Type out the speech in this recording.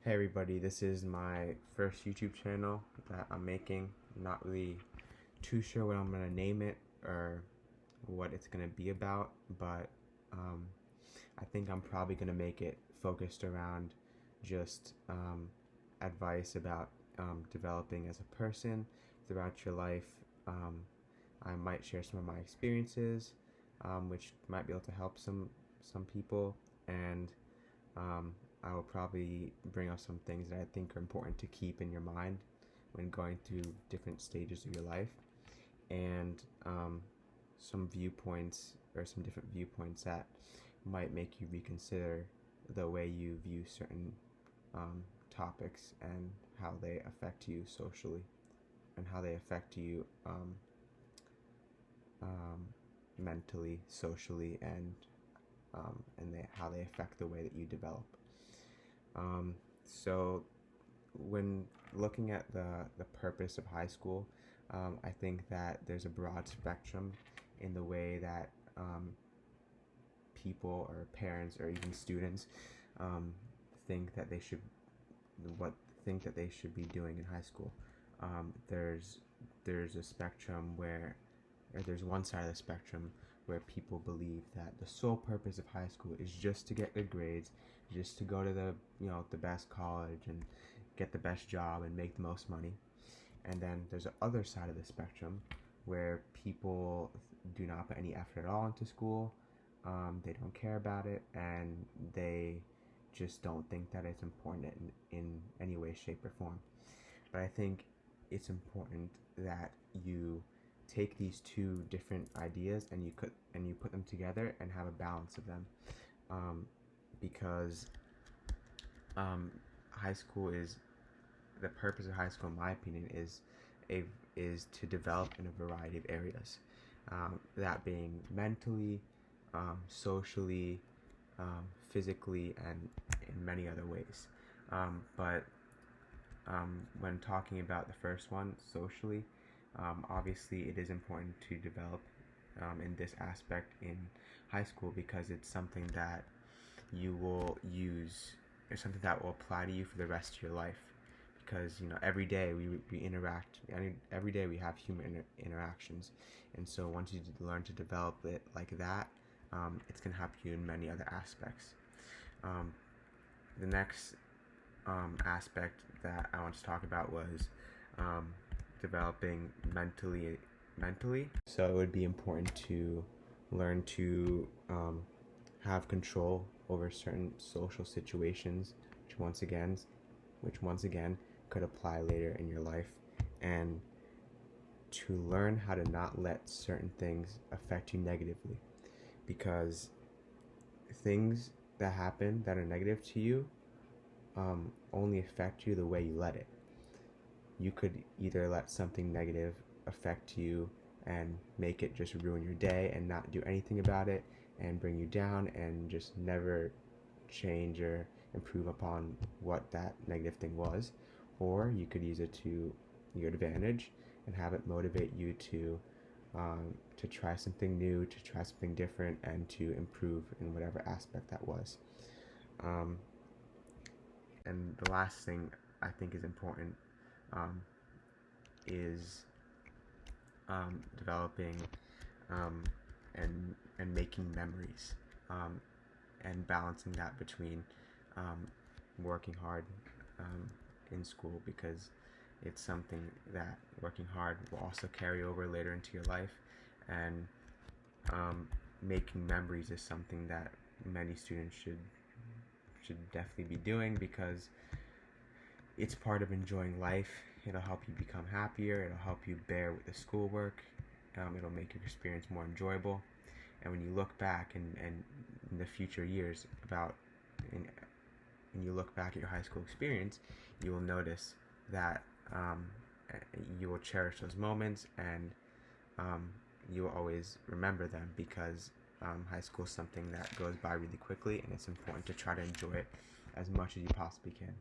Hey everybody, this is my first YouTube channel that I'm making. I'm not really too sure what I'm gonna name it or what it's gonna be about, but I think I'm probably gonna make it focused around just advice about developing as a person throughout your life. Um, I might share some of my experiences, which might be able to help some people, and um, I will probably bring up some things that I think are important to keep in your mind when going through different stages of your life, and some viewpoints or some different viewpoints that might make you reconsider the way you view certain topics and how they affect you socially and how they affect you um, mentally, socially, and how they affect the way that you develop. So when looking at the purpose of high school, I think that there's a broad spectrum in the way that people or parents or even students um, think that they should what think that they should be doing in high school. There's a spectrum where or there's one side of the spectrum where people believe that the sole purpose of high school is just to get good grades, just to go to the best college and get the best job and make the most money. And then there's the other side of the spectrum where people do not put any effort at all into school. They don't care about it, and they just don't think that it's important in any way, shape, or form. But I think it's important that you take these two different ideas and you put them together and have a balance of them, because high school is the purpose of high school, in my opinion, is to develop in a variety of areas, that being mentally, socially, physically, and in many other ways. But when talking about the first one, socially, obviously it is important to develop in this aspect in high school because it's something that you will use, or something that will apply to you for the rest of your life. Because every day we interact, and every day we have human interactions, and so once you learn to develop it like that, it's going to help you in many other aspects. The next aspect that I want to talk about was developing mentally. So it would be important to learn to have control over certain social situations, which once again could apply later in your life, and to learn how to not let certain things affect you negatively, because things that happen that are negative to you only affect you the way you let it. You could either let something negative affect you and make it just ruin your day and not do anything about it and bring you down and just never change or improve upon what that negative thing was, or you could use it to your advantage and have it motivate you to try something new, to try something different, and to improve in whatever aspect that was. And the last thing I think is important is developing and making memories, and balancing that between working hard in school, because it's something that working hard will also carry over later into your life, and making memories is something that many students should definitely be doing, because it's part of enjoying life. It'll help you become happier. It'll help you bear with the schoolwork. It'll make your experience more enjoyable. And when you look back and in the future years and you look back at your high school experience, you will notice that you will cherish those moments, and you will always remember them, because high school is something that goes by really quickly, and it's important to try to enjoy it as much as you possibly can.